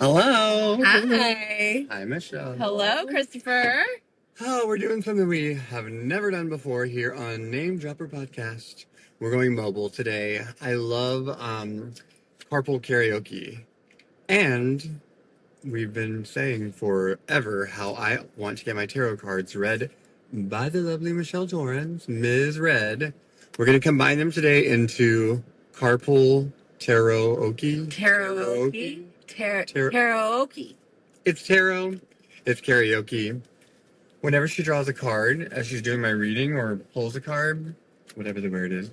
Hello. Hi. Hi, Michelle. Hello, Christopher. Oh, we're doing something we have never done before here on Name Dropper Podcast. We're going mobile today. I love carpool karaoke. And we've been saying forever how I want to get my tarot cards read by the lovely Michelle Torrens, Ms. Red. We're going to combine them today into carpool karaoke. Karaoke. Karaoke. It's tarot. It's karaoke. Whenever she draws a card, as she's doing my reading or pulls a card, whatever the word is,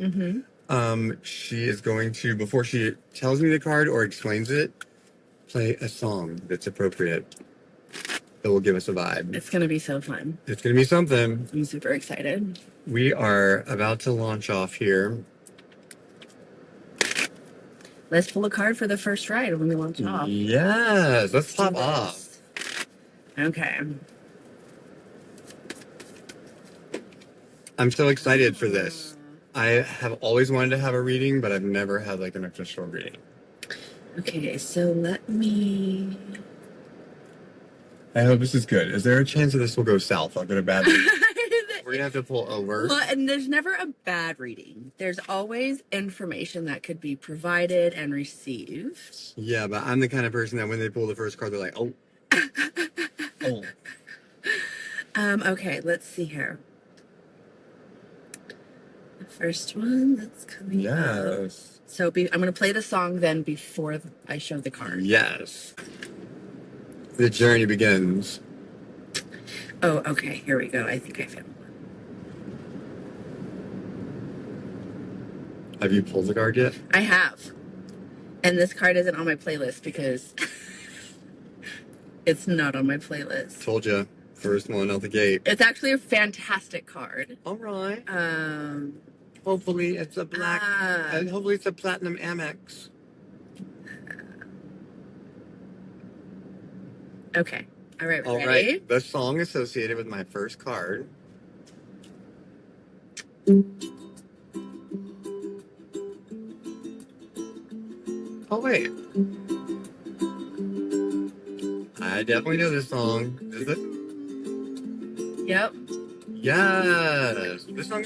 she is going to, before she tells me the card or explains it, play a song that's appropriate that will give us a vibe. It's going to be so fun. It's going to be something. I'm super excited. We are about to launch off here. Let's pull a card for the first ride when we launch off. Yes, let's pop off. Okay. I'm so excited for this. I have always wanted to have a reading, but I've never had like an official reading. Okay, so let me... I hope this is good. Is there a chance that this will go south? I'll get a bad reading. We're going to have to pull over. Well, and there's never a bad reading. There's always information that could be provided and received. Yeah, but I'm the kind of person that when they pull the first card, they're like, oh. Oh. Okay, let's see here. The first one that's coming up. Yes. So I'm going to play the song then before I show the card. Yes. The journey begins. Oh, okay. Here we go. I think I found one. Have you pulled the card yet? I have. And this card isn't on my playlist because it's not on my playlist. Told you. First one out the gate. It's actually a fantastic card. All right. Hopefully it's a black, and hopefully it's a platinum Amex. Okay. All right. All ready? right. The song associated with my first card. Oh, wait. I definitely know this song. Is it? Yep. Yes. This song.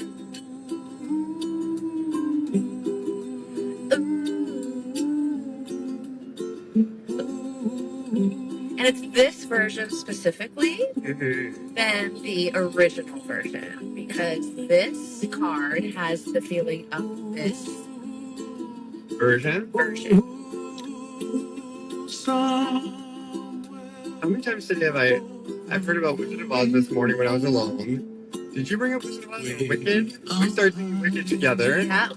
And it's this version specifically than the original version because this card has the feeling of this Version? How many times today have I've heard about Wizard of Oz this morning when I was alone. Did you bring up Wizard of Oz and Wicked? We started singing Wicked together. Yeah.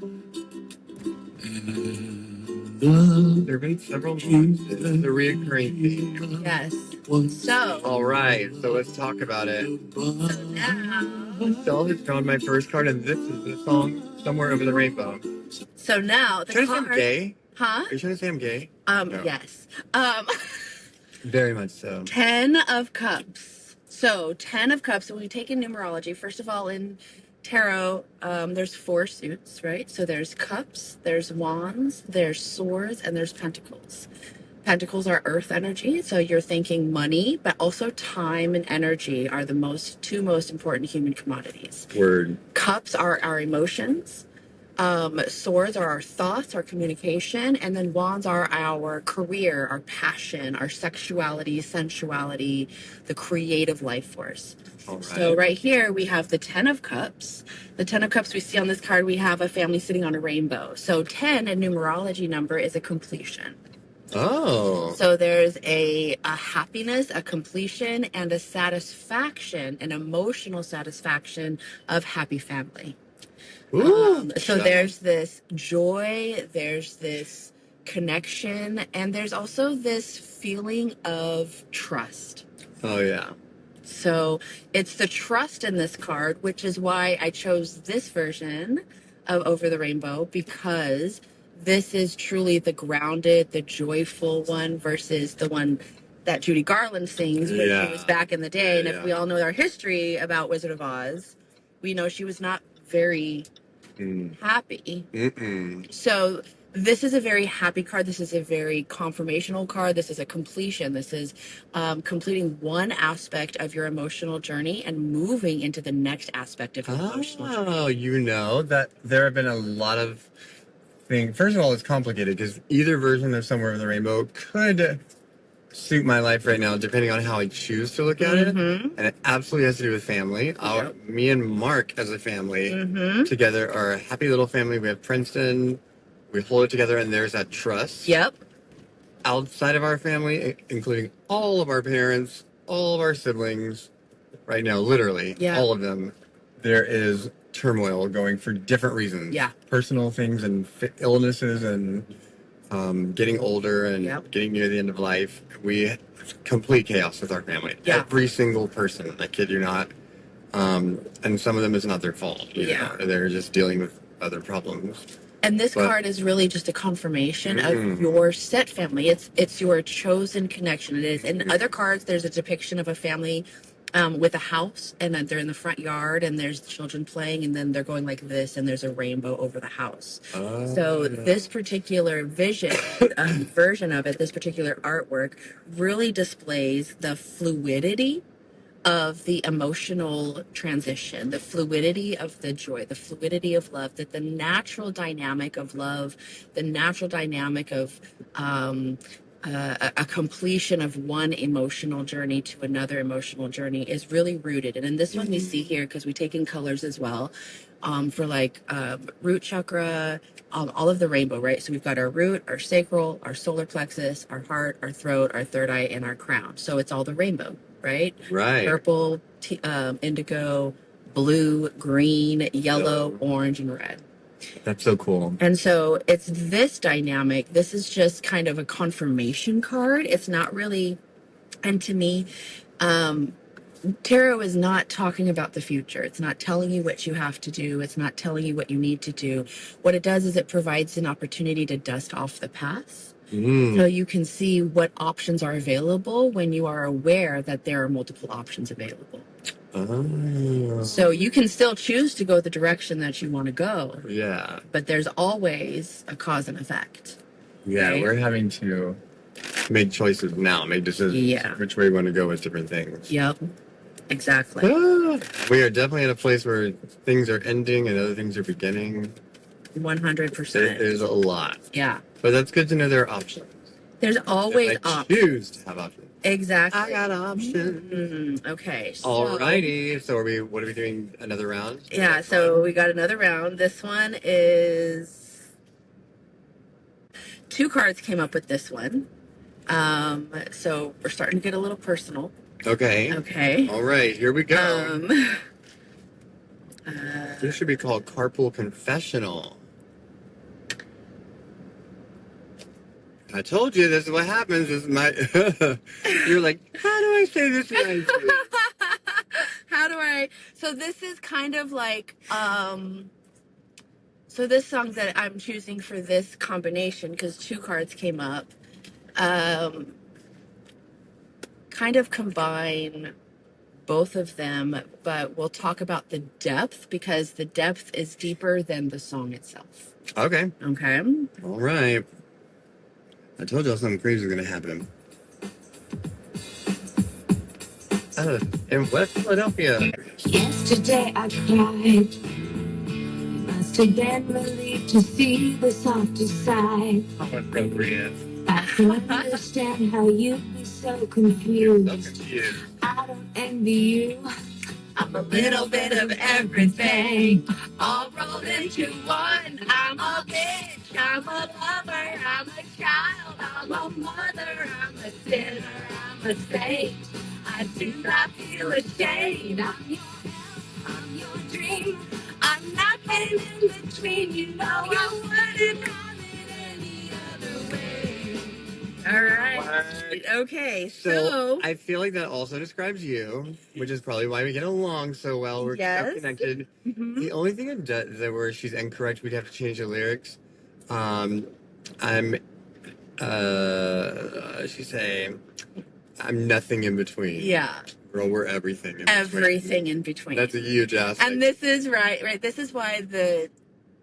There have been several times. This is a reoccurring theme. Yes. So. All right, so let's talk about it. Now. Estelle has drawn my first card, and this is the song "Somewhere Over the Rainbow." So now the Trying card. to say I'm gay? Huh? Are you trying to say I'm gay? No. Yes. Very much so. 10 of Cups. So 10 of Cups. When we take in numerology, first of all, in tarot, there's 4 suits, right? So there's cups, there's wands, there's swords, and there's pentacles. Pentacles are earth energy, so you're thinking money, but also time and energy are the two most important human commodities. Word. Cups are our emotions. Swords are our thoughts, our communication, and then wands are our career, our passion, our sexuality, sensuality, the creative life force. Right. So right here we have the 10 of Cups. The 10 of Cups we see on this card, we have a family sitting on a rainbow. So 10 in numerology number is a completion. Oh. So there's a happiness, a completion, and a satisfaction, an emotional satisfaction of happy family. Ooh, so there's this joy, there's this connection, and there's also this feeling of trust. Oh, yeah. So it's the trust in this card, which is why I chose this version of Over the Rainbow, because this is truly the grounded, the joyful one versus the one that Judy Garland sings when she was back in the day. And if we all know our history about Wizard of Oz, we know she was not very happy. Mm-mm. So this is a very happy card. This is a very confirmational card. This is a completion. This is completing one aspect of your emotional journey and moving into the next aspect of your emotional journey. Oh, you know that there have been a lot of things. First of all, it's complicated because either version of Somewhere Over the Rainbow could suit my life right now, depending on how I choose to look at it. Mm-hmm. And it absolutely has to do with family. Me and Mark, as a family, Mm-hmm. together are a happy little family. We have Princeton. We hold it together, and there's that trust. Yep. Outside of our family, including all of our parents, all of our siblings, right now, literally, Yeah. all of them, there is turmoil going for different reasons. Yeah. Personal things and illnesses and getting older and Yep. getting near the end of life. We complete chaos with our family. Yeah. Every single person, I kid you not. And some of them is not their fault. You Yeah. know? They're just dealing with other problems. And this But- card is really just a confirmation of your set family. It's your chosen connection. It is. In other cards, there's a depiction of a family with a house, and then they're in the front yard, and there's children playing, and then they're going like this, and there's a rainbow over the house. So this particular version of it, this particular artwork, really displays the fluidity of the emotional transition, the fluidity of the joy, the fluidity of love, that the natural dynamic of love, the natural dynamic of a completion of one emotional journey to another emotional journey is really rooted. And in this one we see here, because we take in colors as well, for like root chakra, all of the rainbow, right? So we've got our root, our sacral, our solar plexus, our heart, our throat, our third eye, and our crown. So it's all the rainbow, right? Right. Purple, indigo, blue, green, yellow, orange, and red. That's so cool. And so it's this dynamic. This is just kind of a confirmation card. It's not really, and to me, tarot is not talking about the future. It's not telling you what you have to do. It's not telling you what you need to do. What it does is it provides an opportunity to dust off the past. So you can see what options are available when you are aware that there are multiple options available. Oh. So you can still choose to go the direction that you want to go, Yeah. but there's always a cause and effect. Yeah, Right? we're having to make choices now, make decisions. Yeah. Which way we want to go with different things. Yep, exactly. We are definitely at a place where things are ending and other things are beginning. 100%. There's a lot. Yeah. But that's good to know there are options. There's always If I options. choose to have options. Exactly. I got options. Okay. So, Alrighty. So what are we doing? Another round? yeah, so we got another round. This one is 2 cards came up with this one. So we're starting to get a little personal. Okay. Okay. All right. Here we go. Uh, This should be called Carpool Confessional. I told you this is what happens. This is my. You're like, how do I say this nicely? How do I? So this is kind of like, so this song that I'm choosing for this combination, because 2 cards came up, kind of combine both of them, but we'll talk about the depth because the depth is deeper than the song itself. Okay. Okay. All right. I told y'all something crazy was gonna happen. In West Philadelphia. Yesterday I cried. Must have been relieved to see the softer side. How appropriate. I can understand how you'd be so So confused. confused. I don't envy you. I'm a little bit of everything, all rolled into one. I'm a bitch, I'm a lover, I'm a child, I'm a mother, I'm a sinner, I'm a saint. I do not feel ashamed. I'm your help, I'm your dream. I'm nothing in between. You know I wouldn't have it any other way. All right. Okay. So I feel like that also describes you, which is probably why we get along so well. We're Yes. so connected. Mhm. The only thing that where she's incorrect, we'd have to change the lyrics. She's saying, I'm nothing in between. Yeah. Girl, we're everything in between. Everything in between. That's a huge aspect. And this is right. This is why the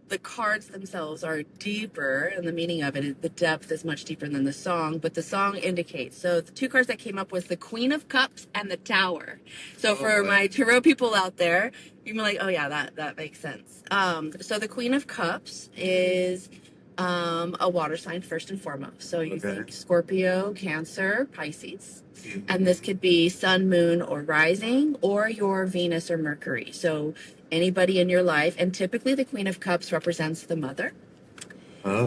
the cards themselves are deeper, and the meaning of it, the depth is much deeper than the song, but the song indicates. So the two cards that came up was the Queen of Cups and the Tower. So Oh, for boy. my tarot people out there, you're like, oh yeah, that makes sense. So the Queen of Cups is a water sign first and foremost. So you Okay. think Scorpio, Cancer, Pisces. And this could be sun, moon, or rising, or your Venus or Mercury. So anybody in your life, and typically the Queen of Cups represents the mother. Oh,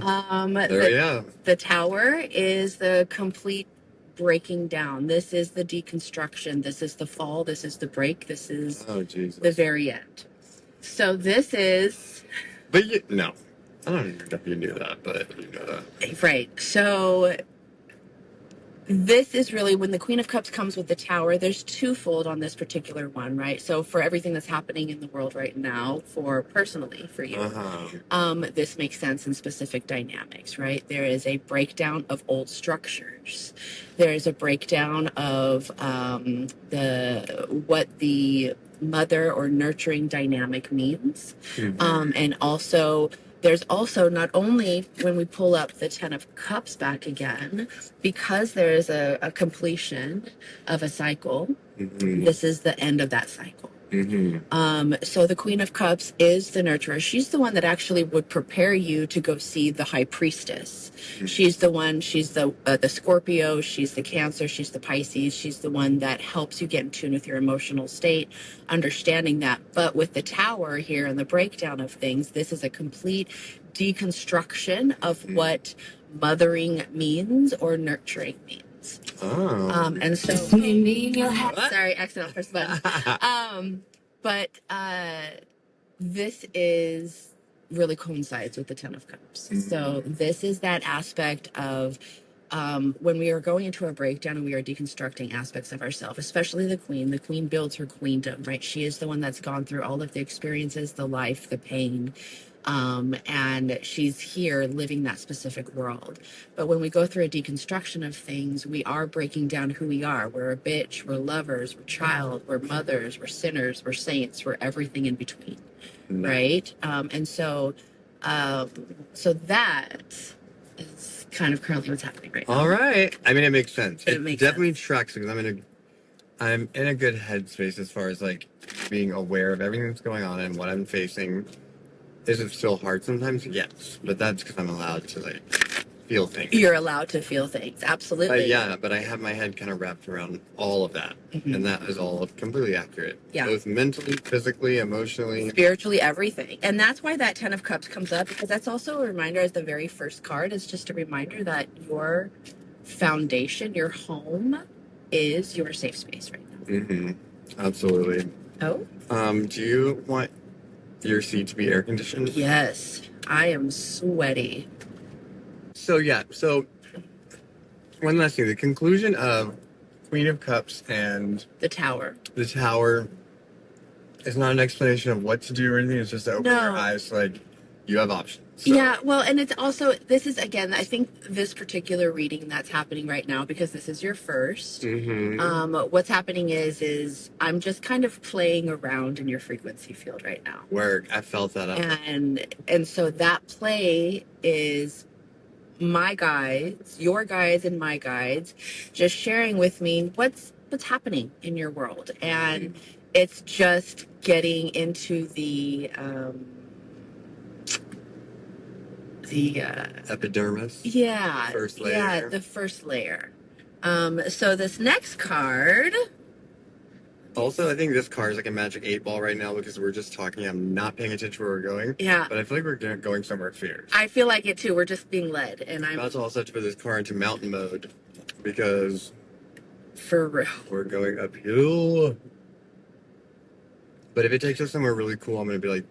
there The, we go. the Tower is the complete breaking down. This is the deconstruction. This is the fall. This is the break. This is Oh, Jesus. the very end. So this is But no. I don't know if you knew that, but you know that. right. So this is really when the Queen of Cups comes with the Tower. There's twofold on this particular one, right? So for everything that's happening in the world right now, for personally for you, this makes sense in specific dynamics, right? There is a breakdown of old structures. There is a breakdown of what the mother or nurturing dynamic means, and also. There's also not only when we pull up the Ten of Cups back again, because there is a completion of a cycle, this is the end of that cycle. So the Queen of Cups is the nurturer. She's the one that actually would prepare you to go see the High Priestess. She's the one, she's the Scorpio, she's the Cancer, she's the Pisces. She's the one that helps you get in tune with your emotional state, understanding that. But with the Tower here and the breakdown of things, this is a complete deconstruction of what mothering means or nurturing means. And so, sorry, accidental press button. But this is really coincides with the Ten of Cups. So this is that aspect of when we are going into a breakdown and we are deconstructing aspects of ourselves, especially the Queen. The Queen builds her queendom, right? She is the one that's gone through all of the experiences, the life, the pain. And she's here living that specific world. But when we go through a deconstruction of things, we are breaking down who we are. We're a bitch, we're lovers, we're child, we're mothers, we're sinners, we're saints, we're everything in between, right? And so that is kind of currently what's happening right now. All right. I mean, it makes sense. It It makes definitely sense. tracks because I'm in a good headspace as far as like being aware of everything that's going on and what I'm facing. Is it still hard sometimes? Yes, but that's because I'm allowed to like feel things. You're allowed to feel things, absolutely. Yeah, but I have my head kind of wrapped around all of that, and that is all completely accurate. Yeah. Both mentally, physically, emotionally, spiritually, everything. And that's why that Ten of Cups comes up, because that's also a reminder, as the very first card is just a reminder that your foundation, your home, is your safe space right now. Absolutely. Oh? Do you want your seat to be air conditioned? Yes. I am sweaty. So one last thing, the conclusion of Queen of Cups and The Tower. the Tower is not an explanation of what to do or anything. It's just to open your eyes, like you have options. So. Yeah, well, and it's also, this is, again, I think this particular reading that's happening right now, because this is your first, what's happening is I'm just kind of playing around in your frequency field right now. Work. I felt that. And so that play is my guides, your guides and my guides, just sharing with me what's happening in your world. And it's just getting into the epidermis. Yeah. First layer. Yeah, the first layer. So this next card. Also, I think this card is like a magic 8-ball right now because we're just talking. I'm not paying attention where we're going. Yeah. But I feel like we're going somewhere fierce. I feel like it too. We're just being led. And I'm about to also have to put this car into mountain mode because for real. We're going uphill. But if it takes us somewhere really cool, I'm going to be like,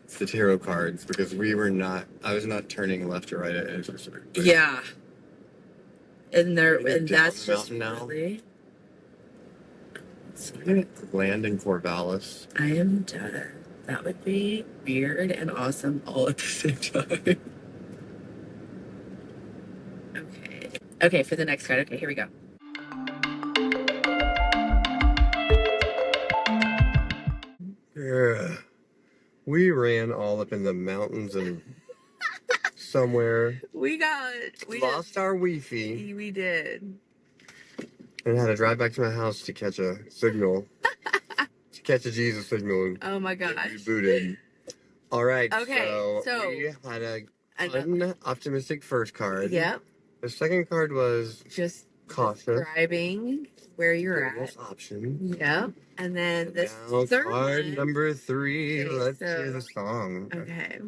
it's the tarot cards because I was not turning left or right at any specific place. Yeah. And Down that's the just mountain now. really. I'm going to land in Corvallis. I am done. That would be weird and awesome all at the same time. Okay. Okay, for the next card. Okay, here we go. Yeah. We ran all up in the mountains and somewhere, We lost our Wi-Fi, we did. and had to drive back to my house to catch a signal, to catch a Jesus signal and Oh my get gosh. rebooted. All right, Okay, so we had a another, fun, optimistic first card. yep, The second card was just cautious. describing where you're Giving at. us options. Yep. And then this Now, third card one. number 3. Okay, Let's so- hear the song. Okay.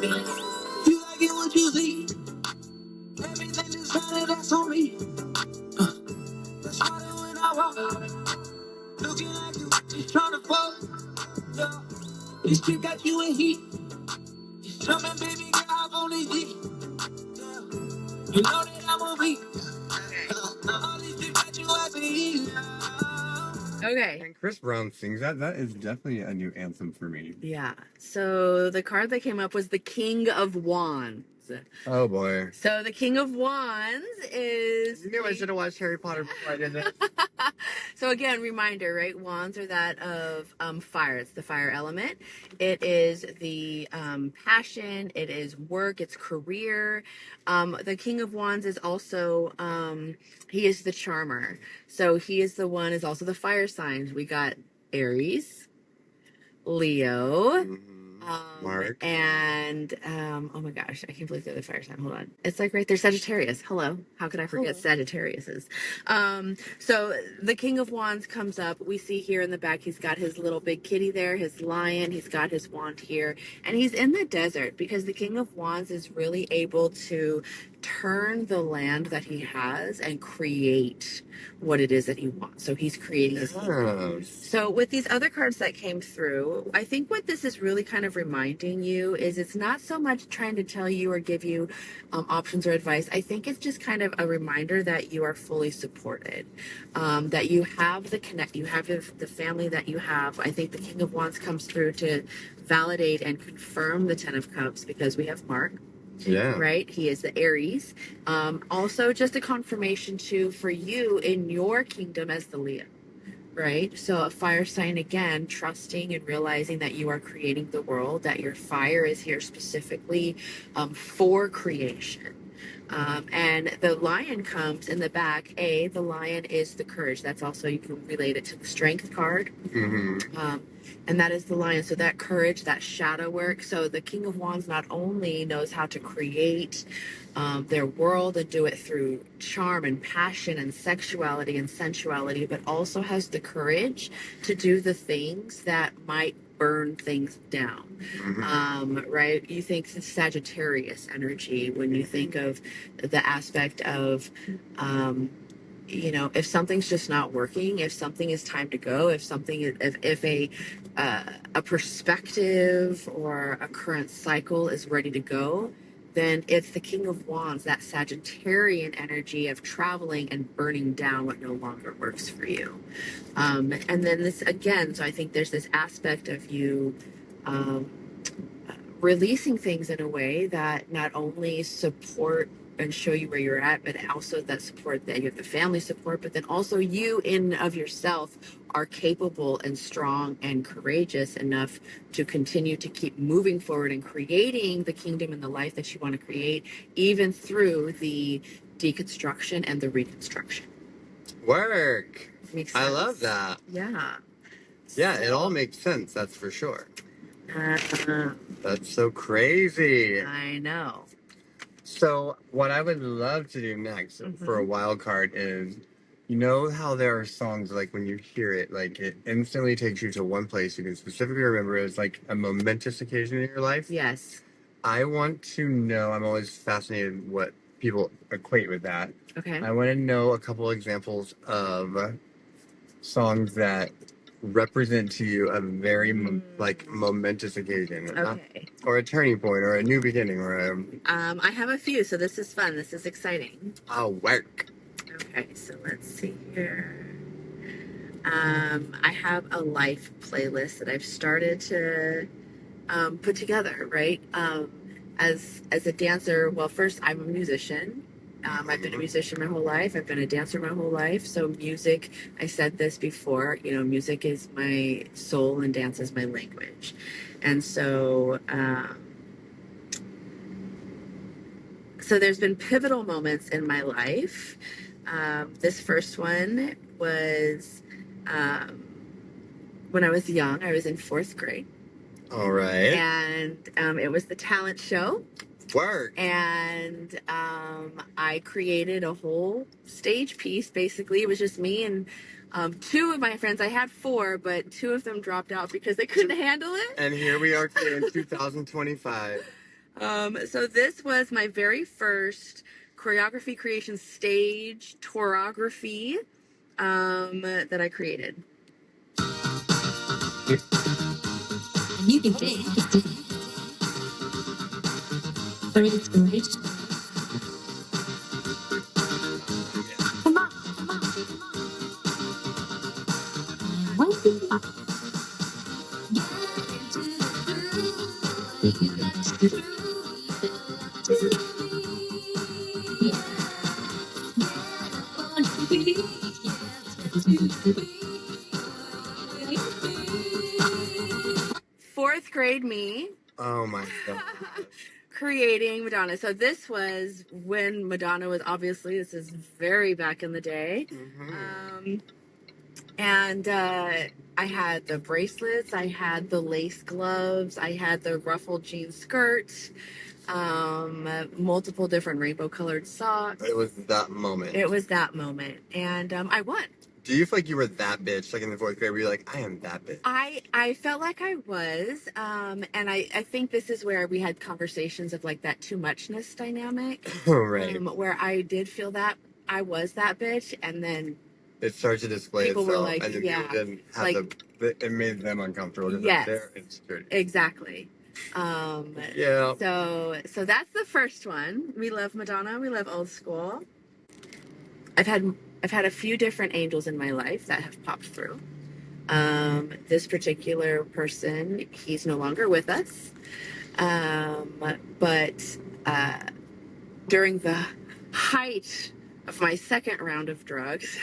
You like it what you see. Everything decided that's on me. That's why when I walk, looking like you, just trying to fuck. Yeah. This chick got you in heat. Just jumping, baby, get off on this dick. Yeah. You know that I'm a weak. All these chicks got you as a heat. Okay. And Chris Brown sings that. That is definitely a new anthem for me. Yeah. So the card that came up was the King of Wands. Oh boy. So the King of Wands is. You knew I should have watched Harry Potter before I did this. So again, reminder, right? Wands are that of fire. It's the fire element. It is the passion. It is work. It's career. The King of Wands is also he is the charmer. So he is the one. Is also the fire signs. We got Aries, Leo. Mark. And oh my gosh, I can't believe the other fire sign. Hold on, it's like right there, Sagittarius. Hello, how could I forget Sagittarius is? So the King of Wands comes up. We see here in the back, he's got his little big kitty there, his lion. He's got his wand here, and he's in the desert because the King of Wands is really able to turn the land that he has and create what it is that he wants. So he's creating his kingdom. Yes. So with these other cards that came through, I think what this is really kind of reminding you is it's not so much trying to tell you or give you options or advice. I think it's just kind of a reminder that you are fully supported, that you have the connect, you have the family that you have. I think the King of Wands comes through to validate and confirm the Ten of Cups because we have Mark. Yeah. Right? He is the Aries. Also, just a confirmation too for you in your kingdom as the Leo. Right? So a fire sign again, trusting and realizing that you are creating the world, that your fire is here specifically for creation. And the lion comes in the back. The lion is the courage. That's also, you can relate it to the strength card. And that is the lion. So that courage, that shadow work. So the King of Wands not only knows how to create their world and do it through charm and passion and sexuality and sensuality, but also has the courage to do the things that might burn things down. Right? You think Sagittarius energy when you think of the aspect of if something's just not working, if something is time to go, if a perspective or a current cycle is ready to go, then it's the King of Wands, that Sagittarian energy of traveling and burning down what no longer works for you. And then this again, so I think there's this aspect of you releasing things in a way that not only support and show you where you're at, but also that support, that you have the family support, but then also you in of yourself are capable and strong and courageous enough to continue to keep moving forward and creating the kingdom and the life that you want to create, even through the deconstruction and the reconstruction. Work. Makes I sense? love that. Yeah. Yeah, it all makes sense, that's for sure. Uh, That's so crazy. I know. So, what I would love to do next for a wild card is, you know how there are songs like when you hear it, like it instantly takes you to one place you can specifically remember as like a momentous occasion in your life? Yes. I want to know, I'm always fascinated what people equate with that. Okay. I want to know a couple examples of songs that represent to you a very momentous occasion. Okay. Or a turning point or a new beginning or a I have a few, so this is fun. This is exciting. work. Okay, so let's see here. I have a life playlist that I've started to put together, right? as a dancer, well, first I'm a musician. I've been a musician my whole life. I've been a dancer my whole life. So music, I said this before, music is my soul and dance is my language. And so there's been pivotal moments in my life. This first one was um, when I was young. I was in fourth grade. All right. And it was the talent show. Work. And I created a whole stage piece. Basically, it was just me and two of my friends. I had four, but two of them dropped out because they couldn't handle it. And here we are today in 2025. So this was my very first choreography creation stage choreography that I created. And you can think for inspiration. Come on, come on, come on. One thing get into the groove. That's the groove. To me. Get on your feet. Yes, to the beat. Fourth grade me. Oh my God. Creating Madonna. So this was when Madonna was this is very back in the day. And I had the bracelets, I had the lace gloves, I had the ruffled jean skirt, multiple different rainbow colored socks. It was that moment. And I won. Do you feel like you were that bitch, like in the fourth grade, where you're like, I am that bitch? I felt like I was, and I think this is where we had conversations of like that too muchness dynamic, Right. Where I did feel that I was that bitch, and then it started to display people itself, were like, and then yeah, you didn't have like, it made them uncomfortable because yes, of their insecurity. Exactly. Yeah. So that's the first one. We love Madonna. We love old school. I've had a few different angels in my life that have popped through. This particular person, he's no longer with us. But during the height of my second round of drugs,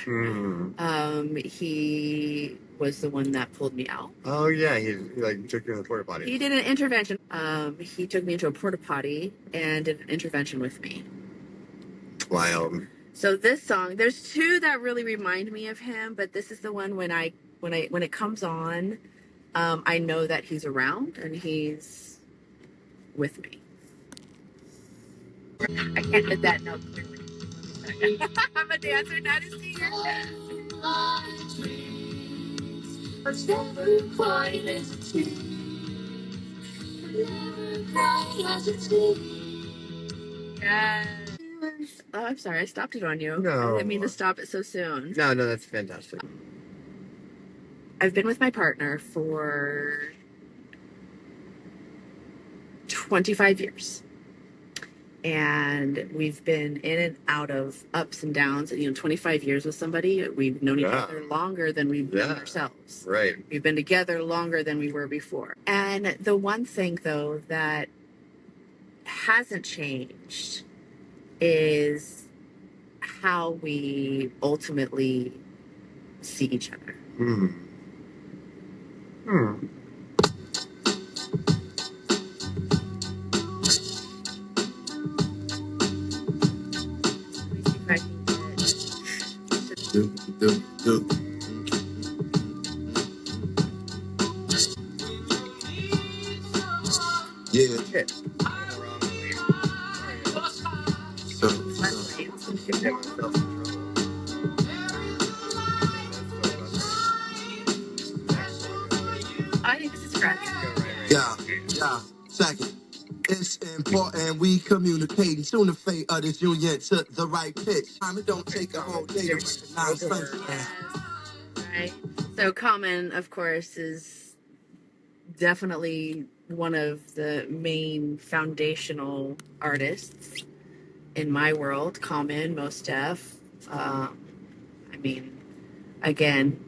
he was the one that pulled me out. Oh yeah, he like took you in the porta potty. He did an intervention. He took me into a porta potty and did an intervention with me. Wild. So this song, there's two that really remind me of him, but this is the one when it comes on, I know that he's around and he's with me. I can't hit that note clearly. I'm a dancer, not a singer. But never quite as a tree. Never quite as a tree. Yes. Oh, I'm sorry, I stopped it on you. No. I didn't mean to stop it so soon. No, that's fantastic. I've been with my partner for 25 years. And we've been in and out of ups and downs. 25 years with somebody. We've known each other longer than we've known ourselves. Right. We've been together longer than we were before. And the one thing, though, that hasn't changed is how we ultimately see each other. Yeah. Shit. I think this is correct. Yeah. Second. It's important we communicating. Soon the fate of this union to the right pitch. It don't take a whole day to recognize friends. Yes. Right. So Common, of course, is definitely one of the main foundational artists in my world. Common, Mos Def. Again,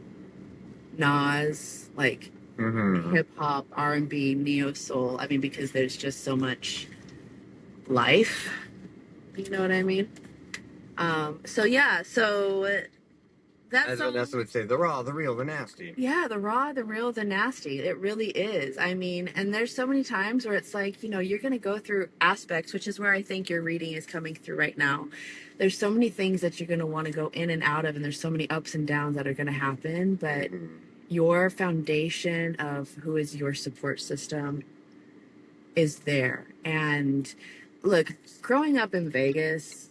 Nas, like hip hop, R&B, neo soul. Because there's just so much life. You know what I mean? So yeah, so that As song, Vanessa would say, the raw, the real, the nasty. yeah, the raw, the real, the nasty. It really is. I mean, and there's so many times where it's like, you know, you're going to go through aspects, which is where I think your reading is coming through right now. There's so many things that you're going to want to go in and out of, and there's so many ups and downs that are going to happen. But your foundation of who is your support system is there. And look, growing up in Vegas,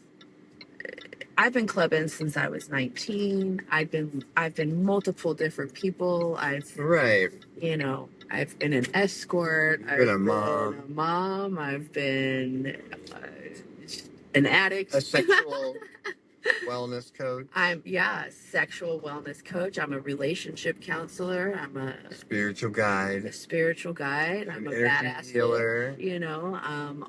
I've been clubbing since I was 19. I've been multiple different people. Right. You know, I've been an escort. You've been a mom. A mom. I've been an addict. A sexual wellness coach. Sexual wellness coach. I'm a relationship counselor. I'm a Spiritual guide. spiritual guide. I'm a energy badass healer. You know,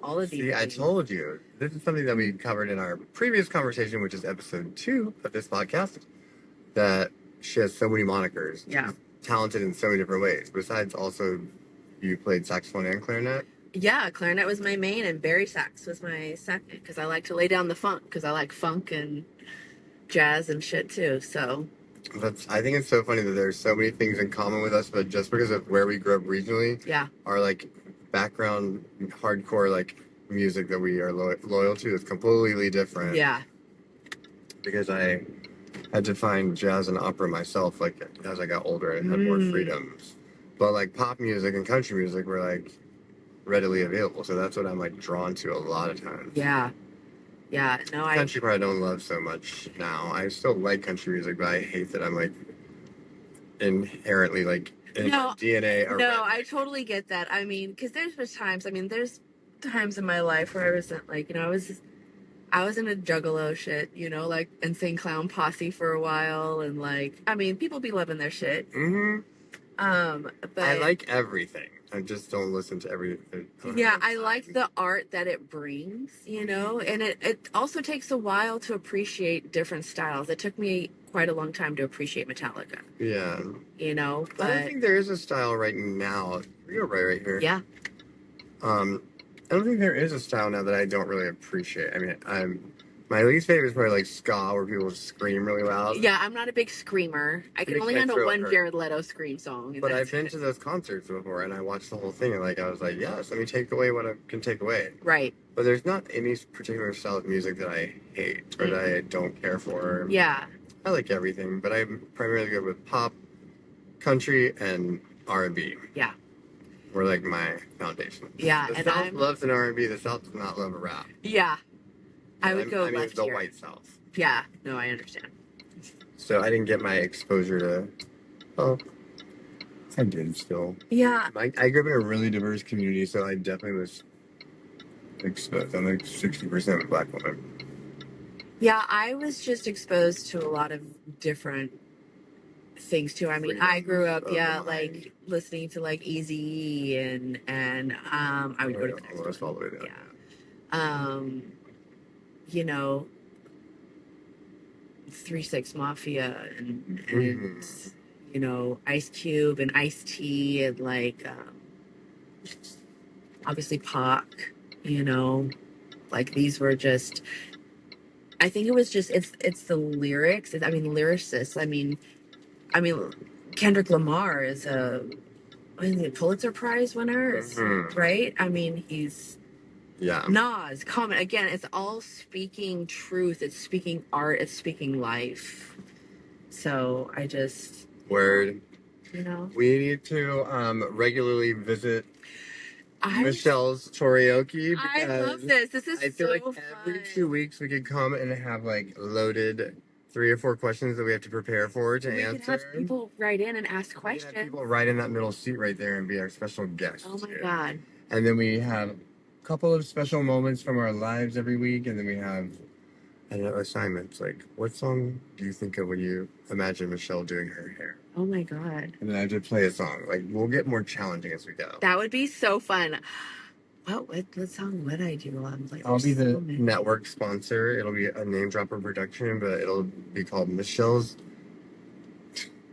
all of these. See, I things. told you. This is something that we covered in our previous conversation, which is episode 2 of this podcast, that she has so many monikers. Yeah. She's talented in so many different ways. Besides also, you played saxophone and clarinet. Yeah, clarinet was my main and bari sax was my second because I like to lay down the funk because I like funk and jazz and shit too. So I think it's so funny that there's so many things in common with us, but just because of where we grew up regionally, yeah, our like background hardcore like music that we are loyal to is completely different. yeah, Because I had to find jazz and opera myself like as I got older and had more freedoms. But like pop music and country music were like readily available, so that's what I'm like drawn to a lot of times. yeah. No, Country part I don't love so much now. I still like country music, but I hate that I'm like inherently like in my DNA. No, I totally get that. I mean, because there's times in my life where I wasn't like, you know, I was in a juggalo shit, you know, like Insane Clown Posse for a while, and like, I mean, people be loving their shit. But I like everything. I just don't listen to everything. Yeah, I like the art that it brings, you know, and it also takes a while to appreciate different styles. It took me quite a long time to appreciate Metallica. Yeah. You know, I don't think there is a style right now. You're right here. Yeah. I don't think there is a style now that I don't really appreciate. I mean, my least favorite is probably like ska, where people scream really loud. Yeah, I'm not a big screamer. I can only handle one Jared Leto scream song. But I've been to those concerts before, and I watched the whole thing, and like I was like, yes, let me take away what I can take away. Right. But there's not any particular style of music that I hate or that I don't care for. Yeah. I like everything, but I'm primarily good with pop, country, and R&B. Yeah. Were like my foundation. Yeah, The and South loves an R&B. The South does not love a rap. Yeah. I would go I mean, left the here. white South. Yeah. No, I understand. So I didn't get my exposure to. Oh, I did still. Yeah. I grew up in a really diverse community, so I definitely was exposed. I'm like 60% black woman. Yeah, I was just exposed to a lot of different things too. I mean, I grew up, like listening to like Eazy and I would go to the next one. All the way down. Yeah. You know, 3-6 Mafia and you know, Ice Cube and Ice-T and like obviously Pac, you know, like these were just, I think it was just it's the lyrics. I mean, lyricists. I mean, Kendrick Lamar is a Pulitzer Prize winner, right? I mean, he's Nas, Common. Again, it's all speaking truth. It's speaking art. It's speaking life. So I just Word. You know, we need to regularly visit Michelle's karaoke. I love this. This is I feel so like every 2 weeks we could come and have like loaded 3 or 4 questions that we have to prepare for to answer. We could have people write in and ask questions. Have people right in that middle seat right there and be our special guests. Oh my God. And then we have a couple of special moments from our lives every week, and then we have assignments like, what song do you think of when you imagine Michelle doing her hair? Oh my God. And then I have to play a song. Like, we'll get more challenging as we go. That would be so fun. What song would I do? I'm like, I'll be the network sponsor. It'll be a Name Dropper production, but it'll be called Michelle's.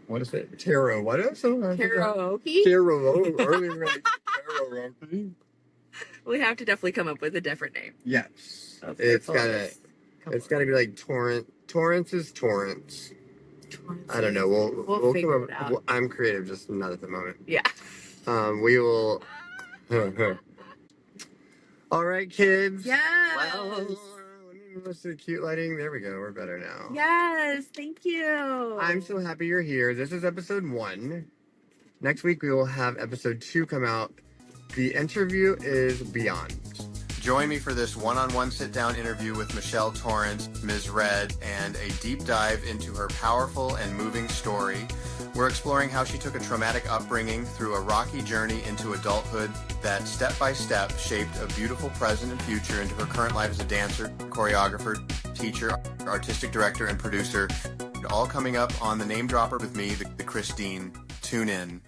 What is it? Tarot. What is it? Karaoke? Karaoke. Karaoke. We have to definitely come up with a different name. Yes. Of It's their gotta photos. Come it's on. gotta be like Torrent. Torrance is Torrance. I don't know. We'll We'll figure come it up. out. Well, I'm creative, just not at the moment. Yeah. We will. All right, kids. Yes. Well, let me move to the cute lighting. There we go. We're better now. Yes. Thank you. I'm so happy you're here. This is episode 1. Next week we will have episode 2 come out. The interview is beyond. Join me for this one-on-one sit-down interview with Michelle Torrance, Ms. Red, and a deep dive into her powerful and moving story. We're exploring how she took a traumatic upbringing through a rocky journey into adulthood that step by step shaped a beautiful present and future into her current life as a dancer, choreographer, teacher, artistic director, and producer. All coming up on The Name Dropper with me, the Christine. Tune in.